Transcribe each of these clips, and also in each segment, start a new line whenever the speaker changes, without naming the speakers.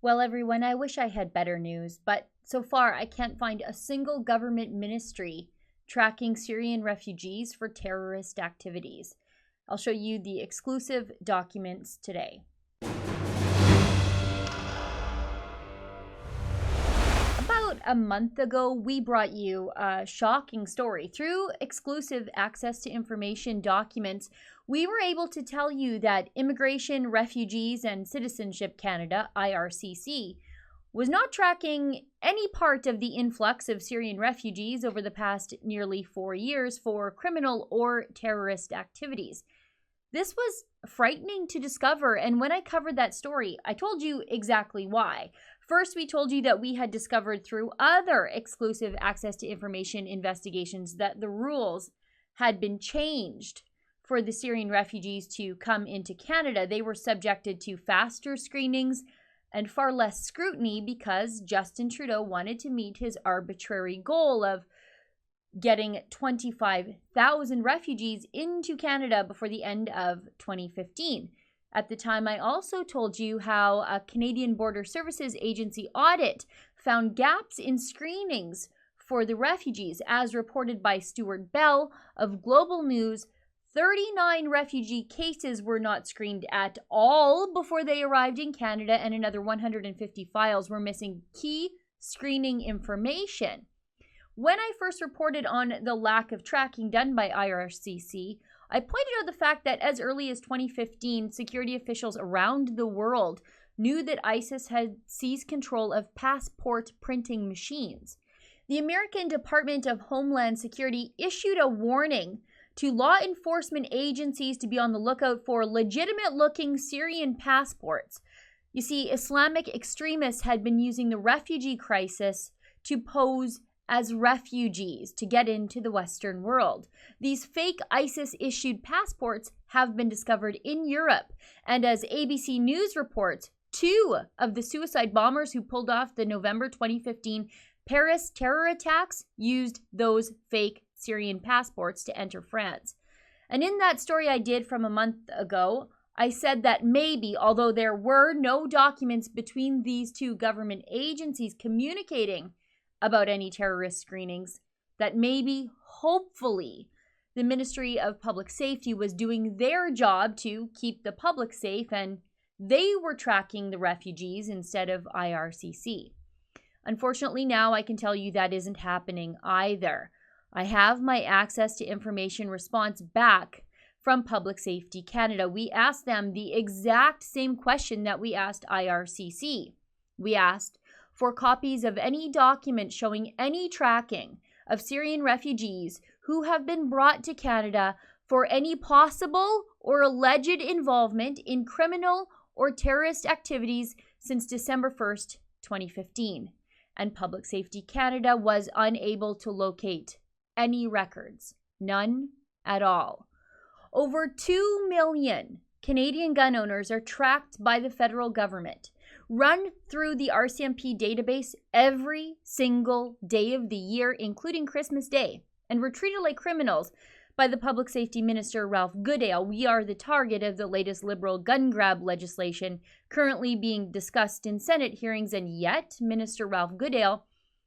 Well, everyone, I wish I had better news, but so far I can't find a single government ministry tracking Syrian refugees for terrorist activities. I'll show you the exclusive documents today. About a month ago, we brought you a shocking story. Through exclusive access to information documents, we were able to tell you that Immigration, Refugees and Citizenship Canada, IRCC, was not tracking any part of the influx of Syrian refugees over the past nearly 4 years for criminal or terrorist activities. This was frightening to discover, and when I covered that story, I told you exactly why. First, we told you that we had discovered through other exclusive access to information investigations that the rules had been changed for the Syrian refugees to come into Canada. They were subjected to faster screenings and far less scrutiny because Justin Trudeau wanted to meet his arbitrary goal of getting 25,000 refugees into Canada before the end of 2015. At the time, I also told you how a Canadian Border Services Agency audit found gaps in screenings for the refugees. As reported by Stuart Bell of Global News, 39 refugee cases were not screened at all before they arrived in Canada, and another 150 files were missing key screening information. When I first reported on the lack of tracking done by IRCC, I pointed out the fact that as early as 2015, security officials around the world knew that ISIS had seized control of passport printing machines. The American Department of Homeland Security issued a warning to law enforcement agencies to be on the lookout for legitimate-looking Syrian passports. You see, Islamic extremists had been using the refugee crisis to pose as refugees to get into the Western world. These fake ISIS-issued passports have been discovered in Europe, and as ABC News reports, 2 of the suicide bombers who pulled off the November 2015 Paris terror attacks used those fake Syrian passports to enter France. And in that story I did from a month ago, I said that maybe, although there were no documents between these 2 government agencies communicating about any terrorist screenings, that maybe, hopefully, the Ministry of Public Safety was doing their job to keep the public safe and they were tracking the refugees instead of IRCC. Unfortunately, now I can tell you that isn't happening either. I have my access to information response back from Public Safety Canada. We asked them the exact same question that we asked IRCC. We asked for copies of any document showing any tracking of Syrian refugees who have been brought to Canada for any possible or alleged involvement in criminal or terrorist activities since December 1st, 2015. And Public Safety Canada was unable to locate any records. None at all. Over 2 million Canadian gun owners are tracked by the federal government, run through the RCMP database every single day of the year, including Christmas Day, and were treated like criminals by the Public Safety Minister, Ralph Goodale. We are the target of the latest Liberal gun grab legislation currently being discussed in Senate hearings, and yet Minister Ralph Goodale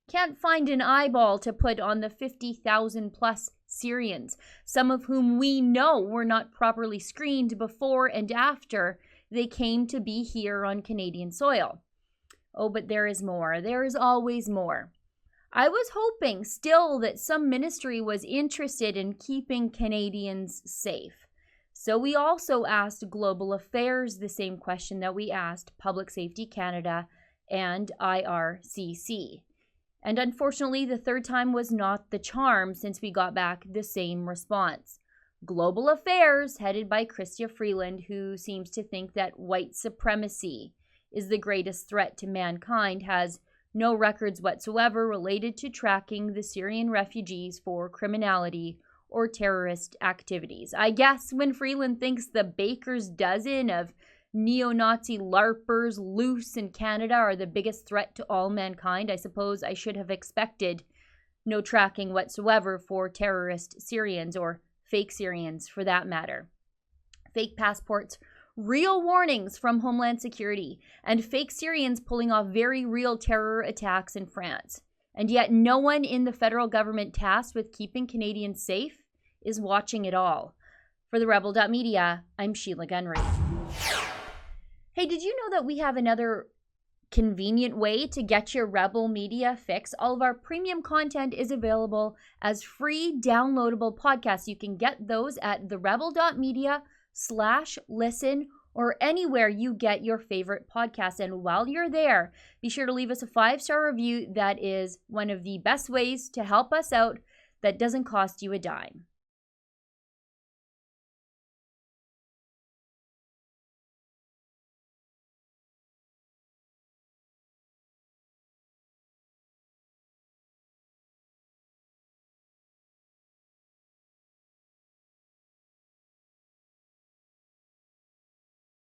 can't find an eyeball to put on the 50,000 plus Syrians, some of whom we know were not properly screened before and after they came to be here on Canadian soil. Oh, but there is more. There is always more. I was hoping still that some ministry was interested in keeping Canadians safe. So we also asked Global Affairs the same question that we asked Public Safety Canada and IRCC. And unfortunately, the third time was not the charm since we got back the same response. Global Affairs, headed by Chrystia Freeland, who seems to think that white supremacy is the greatest threat to mankind, has no records whatsoever related to tracking the Syrian refugees for criminality or terrorist activities. I guess when Freeland thinks the baker's dozen of neo-Nazi LARPers loose in Canada are the biggest threat to all mankind, I suppose I should have expected no tracking whatsoever for terrorist Syrians, or fake Syrians for that matter. Fake passports real warnings from Homeland Security, and fake Syrians pulling off very real terror attacks in France. And yet no one in the federal government tasked with keeping Canadians safe is watching it all. For the Rebel.media, I'm Sheila Gunn. Hey, did you know that we have another convenient way to get your Rebel Media fix? All of our premium content is available as free downloadable podcasts. You can get those at therebel.media/listen or anywhere you get your favorite podcasts. And while you're there, be sure to leave us a 5-star review. That is one of the best ways to help us out that doesn't cost you a dime.